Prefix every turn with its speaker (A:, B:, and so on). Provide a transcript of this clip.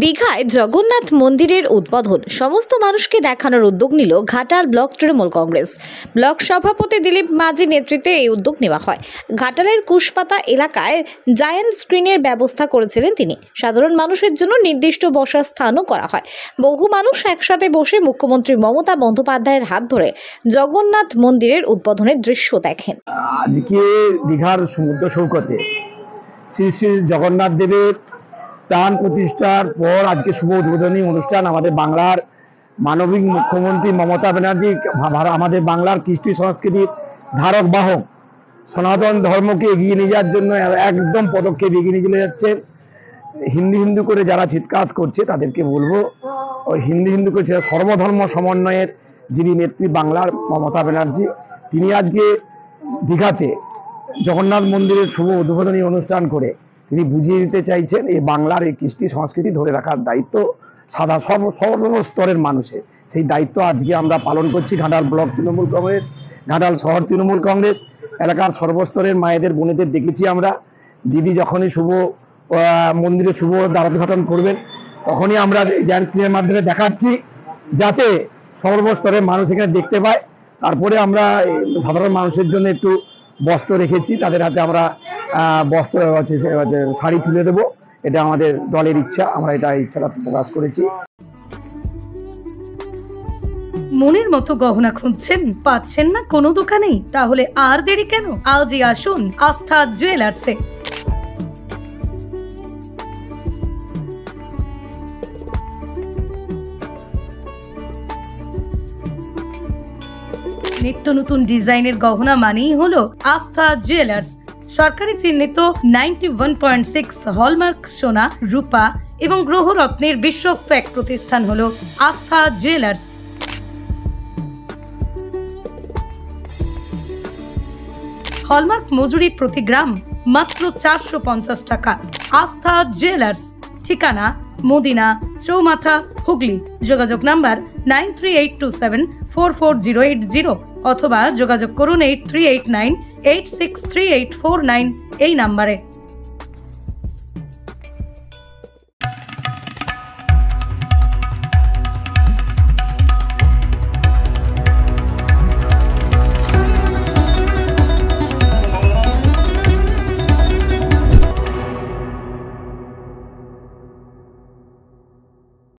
A: দীঘায় জগন্নাথ মন্দিরের উদ্বোধন সমস্ত মানুষকে দেখানোর উদ্যোগ নিল ঘাটাল ব্লক তৃণমূল কংগ্রেস। ব্লক সভাপতি দিলীপ মাঝি নেতৃত্বে এই উদ্যোগ নেওয়া হয়। ঘাটালের কুশপাতা এলাকায় জায়ান্ট স্ক্রিনের ব্যবস্থা করেছিলেন তিনি। সাধারণ মানুষের জন্য নির্দিষ্ট বসার স্থানও করা হয়। বহু মানুষ একসাথে বসে মুখ্যমন্ত্রী মমতা বন্দ্যোপাধ্যায়ের হাত ধরে জগন্নাথ মন্দিরের উদ্বোধনের দৃশ্য দেখেন।
B: আজকে দীঘার সমুদ্র সৈকতে শ্রী শ্রী জগন্নাথ দেবের প্রাণ প্রতিষ্ঠার পর আজকে শুভ উদ্বোধনী অনুষ্ঠান। আমাদের বাংলার মানবিক মুখ্যমন্ত্রী মমতা ব্যানার্জি আমাদের বাংলার কৃষ্টি সংস্কৃতির ধারক বাহক, সনাতন ধর্মকে এগিয়ে নিয়ে যাওয়ার জন্য একদম পদক্ষেপ এগিয়ে নিয়ে চলে যাচ্ছে। হিন্দু করে যারা চিৎকার করছে তাদেরকে বলবো, ওই হিন্দু করে সর্বধর্ম সমন্বয়ের যিনি নেত্রী বাংলার মমতা ব্যানার্জি, তিনি আজকে দীঘাতে জগন্নাথ মন্দিরের শুভ উদ্বোধনী অনুষ্ঠান করে তিনি বুঝিয়ে দিতে চাইছেন এই বাংলার এই কৃষ্টি সংস্কৃতি ধরে রাখার দায়িত্ব সর্বস্তরের মানুষের। সেই দায়িত্ব আজকে আমরা পালন করছি। ঘাটাল ব্লক তৃণমূল কংগ্রেস, ঘাটাল শহর তৃণমূল কংগ্রেস, এলাকার সর্বস্তরের মায়েদের বোনেদের দেখেছি আমরা। দিদি যখনই শুভ মন্দিরে শুভ দ্বারোদ্ঘাটন করবেন তখনই আমরা জায়ান্ট স্ক্রিনের মাধ্যমে দেখাচ্ছি, যাতে সর্বস্তরের মানুষ এখানে দেখতে পায়। তারপরে আমরা সাধারণ মানুষের জন্য একটু বস্ত্র রেখেছি, তাদের হাতে আমরা বস্ত্র শাড়ি তুলে দেবো। এটা আমাদের দলের ইচ্ছা, আমরা এটা ইচ্ছাটা প্রকাশ করেছি।
C: মনের মতো গহনা খুঁজছেন, পাচ্ছেন না কোনো দোকানেই? তাহলে আর দেরি কেন, আজই আসুন আস্থা জুয়েলার্সে। নিত্য নতুন ডিজাইনের গহনা মানেই হলো আস্থা জুয়েলার্স। সরকারি চিহ্নিত 91.6 হলমার্ক সোনা, রূপা এবং গ্রহরত্নের বিশ্বস্ত এক প্রতিষ্ঠান হলো আস্থা জুয়েলার্স। হলমার্ক মজুরি প্রতি গ্রাম মাত্র 450 টাকা। আস্থা জুয়েলার্স, ঠিকানা মদিনা চৌমাথা, হুগলি। যোগাযোগ নাম্বার 9382744080 অথবা যোগাযোগ করুন 8389863849 এই নাম্বারে।